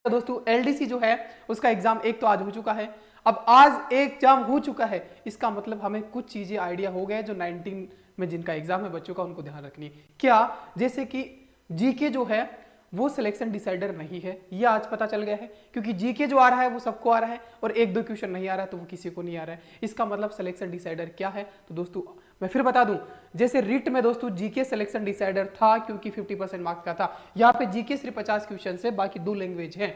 दोस्तों एलडीसी जो है उसका एग्जाम एक तो आज हो चुका है। अब आज एग्जाम हो चुका है, इसका मतलब हमें कुछ चीजें आइडिया हो गए जो 19 में जिनका एग्जाम है बच्चों का, उनको ध्यान रखनी है। क्या? जैसे कि जीके जो है वो सिलेक्शन डिसाइडर नहीं है, ये आज पता चल गया है, क्योंकि जीके जो आ रहा है वो सबको आ रहा है और एक दो क्वेश्चन नहीं आ रहा है तो वो किसी को नहीं आ रहा है। इसका मतलब सिलेक्शन डिसाइडर क्या है? तो दोस्तों मैं फिर बता दूं, जैसे रिट में दोस्तों जीके सिलेक्शन डिसाइडर था क्योंकि 50% मार्क्स का था। यहाँ पे जीके सिर्फ 50 क्वेश्चन है, बाकी 2 लैंग्वेज है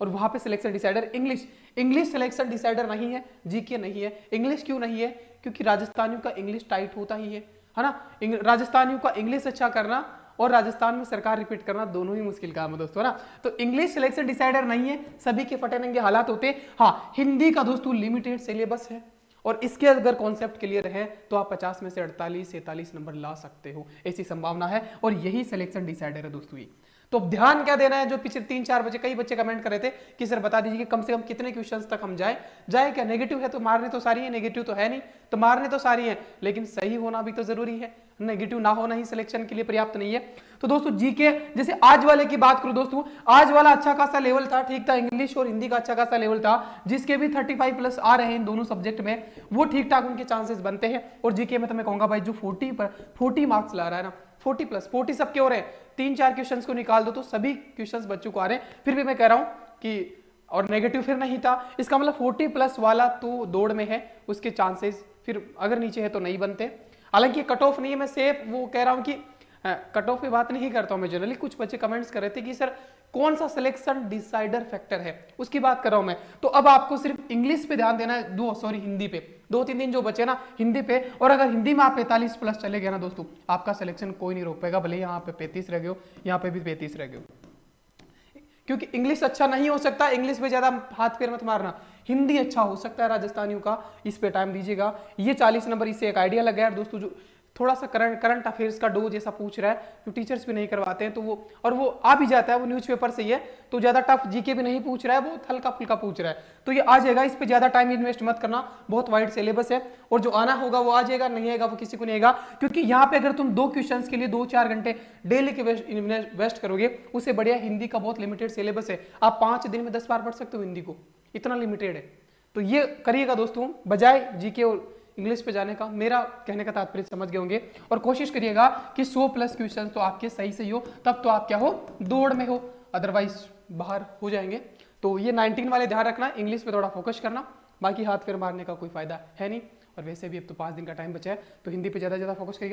और वहां पे selection decider English. English selection decider नहीं है, जीके नहीं है। इंग्लिश क्यों नहीं है? क्योंकि राजस्थानियों का इंग्लिश टाइट होता ही है ना। राजस्थानियों का इंग्लिश अच्छा करना और राजस्थान में सरकार रिपीट करना दोनों ही मुश्किल काम है दोस्तों, है ना। तो इंग्लिश सिलेक्शन डिसाइडर नहीं है, सभी के फटे नंगे हालात होते हैं। हाँ, हिंदी का दोस्तों लिमिटेड सिलेबस है और इसके अगर कॉन्सेप्ट क्लियर है तो आप 50 में से 48 47 नंबर ला सकते हो, ऐसी संभावना है और यही सिलेक्शन डिसाइडर है दोस्तों। ये तो ध्यान क्या देना है, जो पिछले 3-4 बजे कई बच्चे कमेंट कर रहे थे कि सर बता दीजिए कि कम से कम कितने क्वेश्चंस तक हम जाए क्या? नेगेटिव है तो मारने तो सारी है, नेगेटिव तो है नहीं तो मारने तो सारी है, लेकिन सही होना भी तो जरूरी है। नेगेटिव ना होना ही सिलेक्शन के लिए पर्याप्त नहीं है। तो दोस्तों जीके, जैसे आज वाले की बात करूं दोस्तों, आज वाला अच्छा खासा लेवल था, ठीक था। इंग्लिश और हिंदी का अच्छा खासा लेवल था, जिसके भी 35+ आ रहे हैं इन दोनों सब्जेक्ट में, वो ठीक ठाक उनके चांसेस बनते हैं। और जीके में तो मैं कहूंगा भाई जो 40 मार्क्स ला रहा है ना, 40+ सबके हो रहे हैं, 3-4 क्वेश्चंस को निकाल दो तो सभी क्वेश्चंस बच्चों को आ रहे हैं। फिर भी मैं कह रहा हूं कि और नेगेटिव फिर नहीं था, इसका मतलब 40+ वाला तो दौड़ में है, उसके चांसेस फिर अगर नीचे है तो नहीं बनते। हालांकि कट ऑफ नहीं है, मैं सेफ वो कह रहा हूं कि कट ऑफ की बात नहीं करता हूं मैं जनरली। कुछ बच्चे कमेंट्स कर रहे थे कि सर कौन सा सिलेक्शन डिसाइडर फैक्टर है, उसकी बात कर रहा हूं मैं। तो अब आपको सिर्फ इंग्लिश पे ध्यान देना है, हिंदी पे 2-3 दिन जो बचे ना हिंदी पे, और अगर हिंदी में आप 45+ चले गए ना दोस्तों, आपका सिलेक्शन कोई नहीं रोक पाएगा, भले यहाँ पे 35 रह गए हो, यहाँ पे भी 35 रह गए हो। क्योंकि इंग्लिश अच्छा नहीं हो सकता, इंग्लिश पे ज्यादा हाथ पैर मत मारना, हिंदी अच्छा हो सकता है राजस्थानियों का, इस पे टाइम दीजिएगा। ये 40 नंबर, इससे एक आइडिया लग गया दोस्तों। जो थोड़ा सा करंट अफेयर्स का डो जैसा पूछ रहा है, जो टीचर्स भी नहीं करवाते हैं, तो वो और वो आ भी जाता है, वो न्यूज़पेपर से ही है, तो ज्यादा टफ जीके भी नहीं पूछ रहा है, बहुत हल्का फुल्का पूछ रहा है, तो ये आ जाएगा। इस पे ज्यादा टाइम इन्वेस्ट मत करना, बहुत वाइड सिलेबस है और जो आना होगा वो आ जाएगा, नहीं आएगा वो किसी को नहीं आएगा। क्योंकि यहाँ पे अगर तुम 2 क्वेश्चन के लिए 2-4 घंटे डेली के वेस्ट करोगे, उससे बढ़िया हिंदी का बहुत लिमिटेड सिलेबस है, आप 5 दिन में 10 बार पढ़ सकते हो हिंदी को, इतना लिमिटेड है। तो ये करिएगा दोस्तों, बजाय जीके और इंग्लिश पे जाने का। मेरा कहने का तात्पर्य समझ गए होंगे। और कोशिश करिएगा कि 100+ क्वेश्चन तो आपके सही से हो, तब तो आप क्या हो, दौड़ में हो, अदरवाइज बाहर हो जाएंगे। तो ये 19 वाले ध्यान रखना, इंग्लिश पे थोड़ा फोकस करना, बाकी हाथ फेर मारने का कोई फायदा है नहीं। और वैसे भी अब तो 5 दिन का टाइम बचा है, तो हिंदी पे ज्यादा फोकस करिएगा।